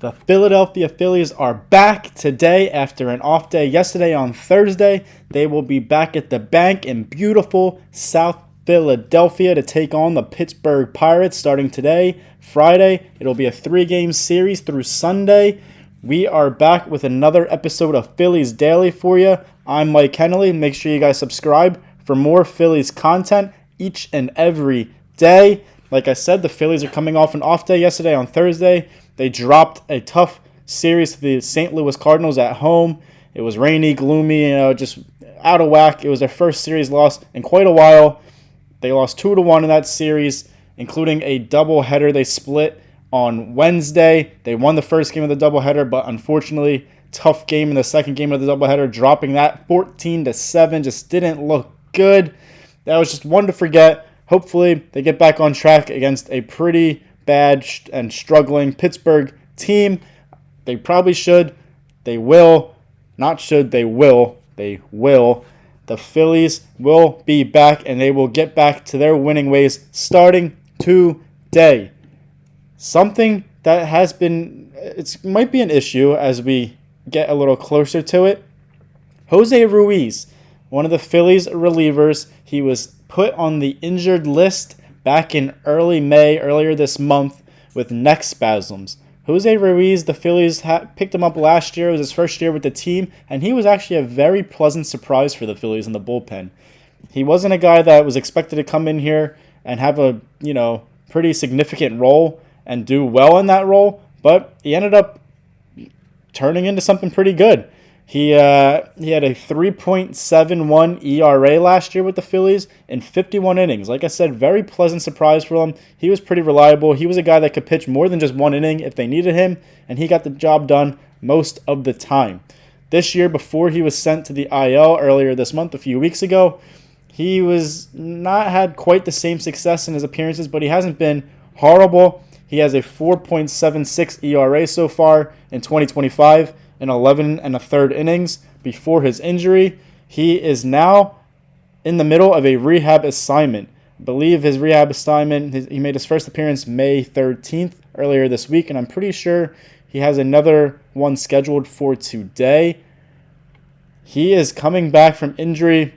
The Philadelphia Phillies are back today after an off day yesterday on Thursday. They will be back at the bank in beautiful South Philadelphia to take on the Pittsburgh Pirates starting today, Friday. It'll be a 3-game series through Sunday. We are back with another episode of Phillies Daily for you. I'm Mike Kennelly. Make sure you guys subscribe for more Phillies content each and every day. Like I said, the Phillies are coming off an off day yesterday on Thursday. They dropped a tough series to the St. Louis Cardinals at home. It was rainy, gloomy, just out of whack. It was their first series loss in quite a while. They lost 2-1 in that series, including a doubleheader. They split on Wednesday. They won the first game of the doubleheader, but unfortunately, tough game in the second game of the doubleheader, dropping that 14-7. Just didn't look good. That was just one to forget. Hopefully, they get back on track against a pretty bad and struggling Pittsburgh team. They probably should. They will. Not should. They will. They will. The Phillies will be back, and they will get back to their winning ways starting today. Something that has been, it might be an issue as we get a little closer to it. Jose Ruiz, one of the Phillies relievers, he was put on the injured list back in earlier this month with neck spasms. Jose Ruiz, the Phillies picked him up last year. It was his first year with the team, and he was actually a very pleasant surprise for the Phillies in the bullpen. He wasn't a guy that was expected to come in here and have a pretty significant role and do well in that role, but he ended up turning into something pretty good. He had a 3.71 ERA last year with the Phillies in 51 innings. Like I said, very pleasant surprise for him. He was pretty reliable. He was a guy that could pitch more than just one inning if they needed him, and he got the job done most of the time. This year, before he was sent to the IL earlier this month, a few weeks ago, he was not had quite the same success in his appearances, but he hasn't been horrible. He has a 4.76 ERA so far in 2025. In 11 1/3 innings before his injury. He is now in the middle of a rehab assignment. I believe his rehab assignment, he made his first appearance May 13th earlier this week, and I'm pretty sure he has another one scheduled for today. He is coming back from injury,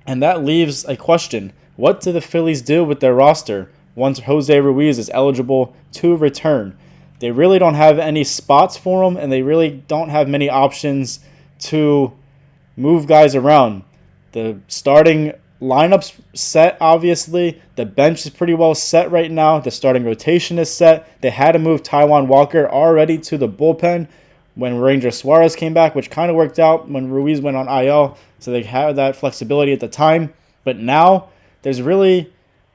and that leaves a question. What do the Phillies do with their roster once Jose Ruiz is eligible to return? They really don't have any spots for him, and they really don't have many options to move guys around. The starting lineup's set, obviously. The bench is pretty well set right now. The starting rotation is set. They had to move Taijuan Walker already to the bullpen when Ranger Suarez came back, which kind of worked out when Ruiz went on IL, so they had that flexibility at the time. But now, there's really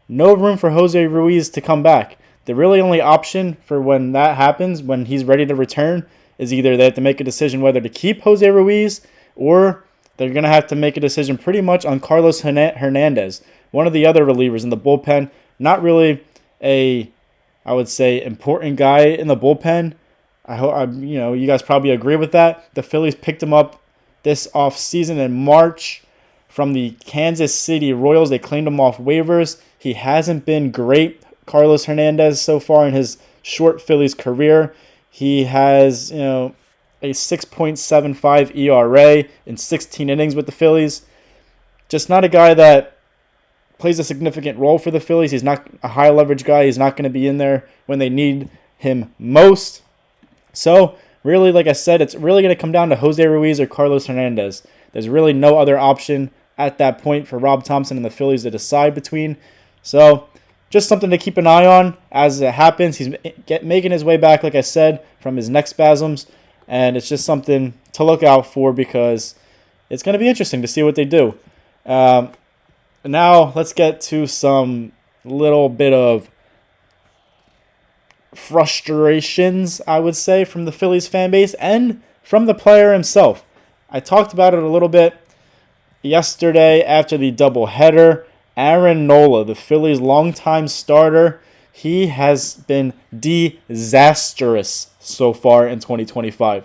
no room for Jose Ruiz to come back. The really only option for when that happens, when he's ready to return, is either they have to make a decision whether to keep Jose Ruiz or they're going to have to make a decision pretty much on Carlos Hernandez, one of the other relievers in the bullpen. Not really I would say, important guy in the bullpen. I hope you guys probably agree with that. The Phillies picked him up this offseason in March from the Kansas City Royals. They claimed him off waivers. He hasn't been great, Carlos Hernandez, so far in his short Phillies career. He has, a 6.75 ERA in 16 innings with the Phillies. Just not a guy that plays a significant role for the Phillies. He's not a high leverage guy. He's not going to be in there when they need him most. So, really, like I said, it's really going to come down to Jose Ruiz or Carlos Hernandez. There's really no other option at that point for Rob Thompson and the Phillies to decide between. So, just something to keep an eye on as it happens. He's making his way back, like I said, from his neck spasms. And it's just something to look out for because it's going to be interesting to see what they do. Now, let's get to some little bit of frustrations, I would say, from the Phillies fan base and from the player himself. I talked about it a little bit yesterday after the doubleheader. Aaron Nola, the Phillies' longtime starter, he has been disastrous so far in 2025.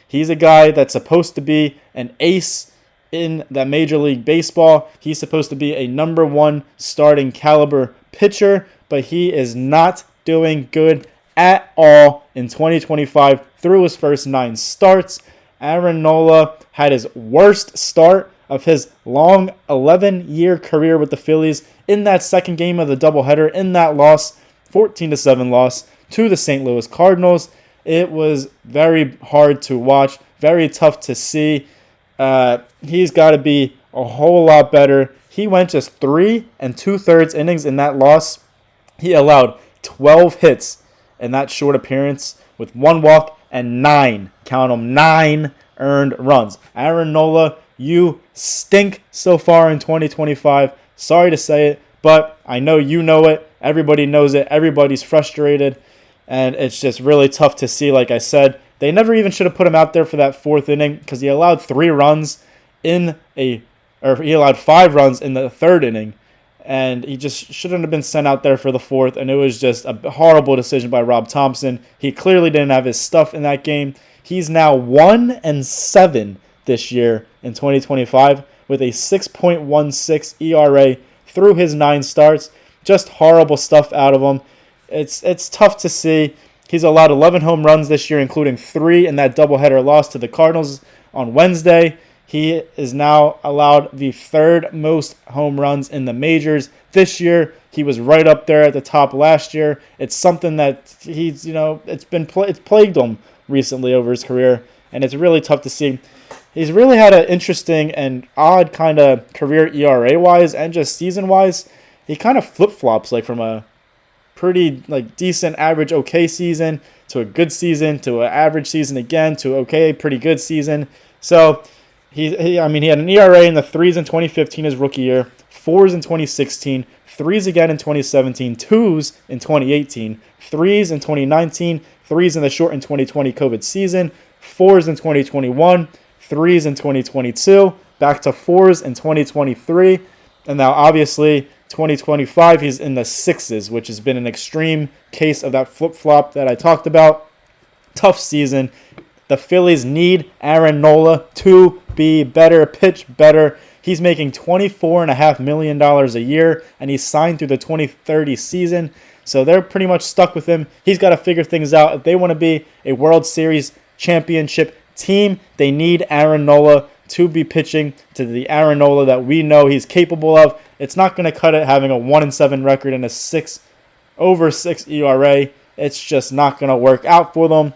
He's a guy that's supposed to be an ace in that Major League Baseball. He's supposed to be a number one starting caliber pitcher, but he is not doing good at all in 2025 through his first 9 starts. Aaron Nola had his worst start of his long 11-year career with the Phillies in that second game of the doubleheader, in that loss, 14-7 loss to the St. Louis Cardinals. It was very hard to watch, very tough to see. He's got to be a whole lot better. He went just 3 2/3 innings in that loss. He allowed 12 hits in that short appearance with 1 walk and 9, count them, 9 earned runs. Aaron Nola, you stink so far in 2025. Sorry to say it, but I know you know it. Everybody knows it. Everybody's frustrated, and it's just really tough to see. Like I said, they never even should have put him out there for that 4th inning because he allowed 3 runs he allowed 5 runs in the 3rd inning, and he just shouldn't have been sent out there for the 4th, and it was just a horrible decision by Rob Thompson. He clearly didn't have his stuff in that game. He's now 1-7 this year in 2025 with a 6.16 ERA through his 9 starts. Just horrible stuff out of him. It's tough to see. He's allowed 11 home runs this year, including 3 in that doubleheader loss to the Cardinals on Wednesday. He is now allowed the 3rd most home runs in the majors this year. He was right up there at the top last year. It's something that it's plagued him recently over his career, and it's really tough to see. He's really had an interesting and odd kind of career ERA-wise and just season-wise. He kind of flip-flops from a pretty decent, average, okay season to a good season to an average season again to okay, pretty good season. So he had an ERA in the 3s in 2015, his rookie year, 4s in 2016, 3s again in 2017, 2s in 2018, 3s in 2019, 3s in the short in 2020 COVID season, 4s in 2021, 3s in 2022, back to 4s in 2023, and now obviously 2025 he's in the 6s, which has been an extreme case of that flip-flop that I talked about. Tough season. The Phillies need Aaron Nola to be better, pitch better. He's making $24.5 million a year, and he's signed through the 2030 season. So they're pretty much stuck with him. He's got to figure things out. If they want to be a World Series championship team, they need Aaron Nola to be pitching to the Aaron Nola that we know he's capable of. It's not going to cut it having a 1-7 record and a over 6 ERA. It's just not going to work out for them.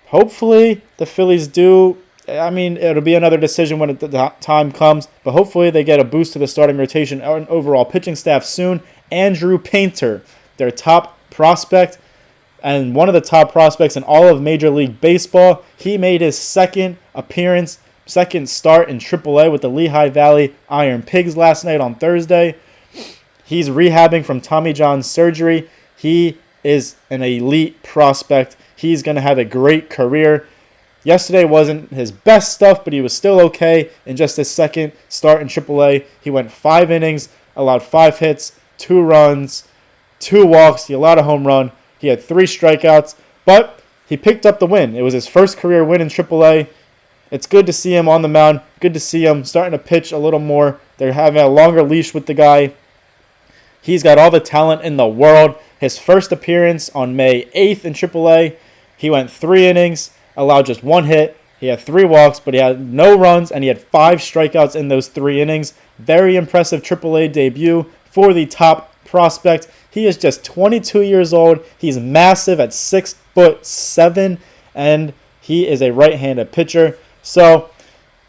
Hopefully the Phillies do. It'll be another decision when the time comes, but hopefully they get a boost to the starting rotation and overall pitching staff soon. Andrew Painter, their top prospect, and one of the top prospects in all of Major League Baseball. He made his second start in AAA with the Lehigh Valley Iron Pigs last night on Thursday. He's rehabbing from Tommy John surgery. He is an elite prospect. He's going to have a great career. Yesterday wasn't his best stuff, but he was still okay in just his second start in AAA. He went 5 innings, allowed 5 hits, 2 runs, 2 walks. He allowed a home run. He had 3 strikeouts, but he picked up the win. It was his first career win in AAA. It's good to see him on the mound. Good to see him starting to pitch a little more. They're having a longer leash with the guy. He's got all the talent in the world. His first appearance on May 8th in AAA, he went 3 innings, allowed just 1 hit. He had 3 walks, but he had no runs, and he had 5 strikeouts in those 3 innings. Very impressive AAA debut for the top prospect. He is just 22 years old. He's massive at 6'7", and he is a right-handed pitcher. So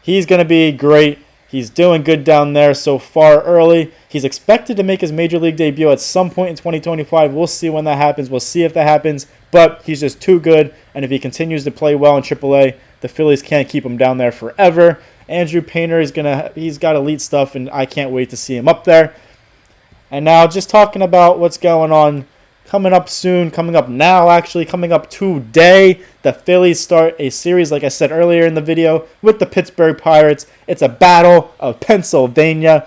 he's going to be great. He's doing good down there so far early. He's expected to make his Major League debut at some point in 2025. We'll see when that happens. We'll see if that happens. But he's just too good. And if he continues to play well in AAA, the Phillies can't keep him down there forever. Andrew Painter he's got elite stuff, and I can't wait to see him up there. And now just talking about what's going on coming up soon, coming up today, the Phillies start a series, like I said earlier in the video, with the Pittsburgh Pirates. It's a battle of Pennsylvania,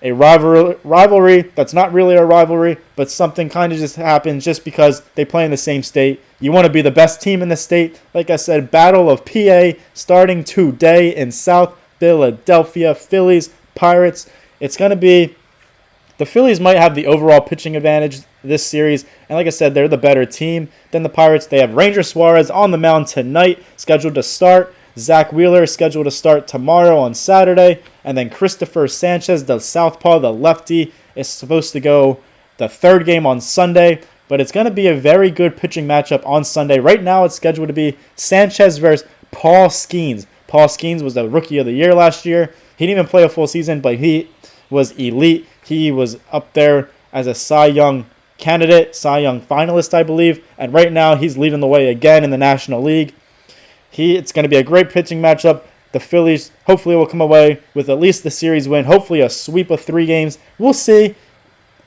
a rivalry that's not really a rivalry, but something kind of just happens just because they play in the same state. You want to be the best team in the state. Like I said, Battle of PA starting today in South Philadelphia. Phillies, Pirates. It's going to be The Phillies might have the overall pitching advantage this series, and like I said, they're the better team than the Pirates. They have Ranger Suarez on the mound tonight, scheduled to start. Zach Wheeler is scheduled to start tomorrow on Saturday, and then Christopher Sanchez, the southpaw, the lefty, is supposed to go the third game on Sunday. But it's going to be a very good pitching matchup on Sunday. Right now, it's scheduled to be Sanchez versus Paul Skeens. Paul Skeens was the Rookie of the Year last year. He didn't even play a full season, but he was elite. He was up there as a Cy Young candidate, Cy Young finalist, I believe. And right now, he's leading the way again in the National League. It's going to be a great pitching matchup. The Phillies hopefully will come away with at least the series win. Hopefully a sweep of 3 games. We'll see.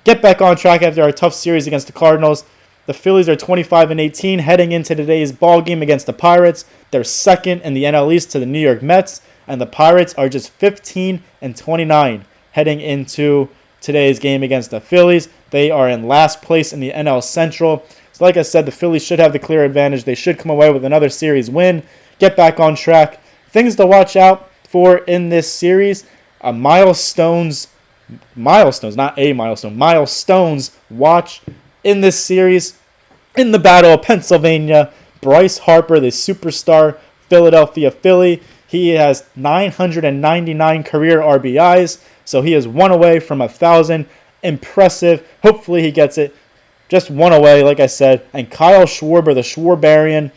Get back on track after our tough series against the Cardinals. The Phillies are 25-18 heading into today's ball game against the Pirates. They're second in the NL East to the New York Mets, and the Pirates are just 15-29 heading into today's game against the Phillies. They are in last place in the NL Central. So like I said, the Phillies should have the clear advantage. They should come away with another series win, get back on track. Things to watch out for in this series, milestones, not a milestone, milestones watch in this series. In the Battle of Pennsylvania, Bryce Harper, the superstar Philadelphia Philly, he has 999 career RBIs, so he is one away from 1,000. Impressive. Hopefully he gets it. Just one away, like I said. And Kyle Schwarber, the Schwarbarian,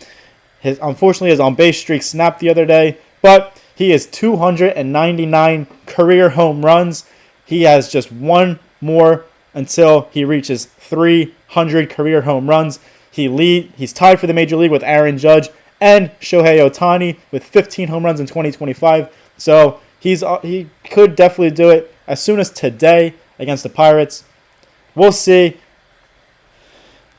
unfortunately his on-base streak snapped the other day, but he is 299 career home runs. He has just one more until he reaches 300 career home runs. He's tied for the Major League with Aaron Judge and Shohei Ohtani with 15 home runs in 2025. So he could definitely do it as soon as today against the Pirates. We'll see.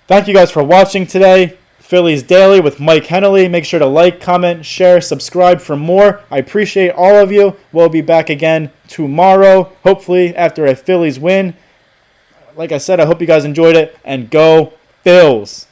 Thank you guys for watching today. Phillies Daily with Mike Hennelly. Make sure to like, comment, share, subscribe for more. I appreciate all of you. We'll be back again tomorrow, hopefully after a Phillies win. Like I said, I hope you guys enjoyed it, and go Phils!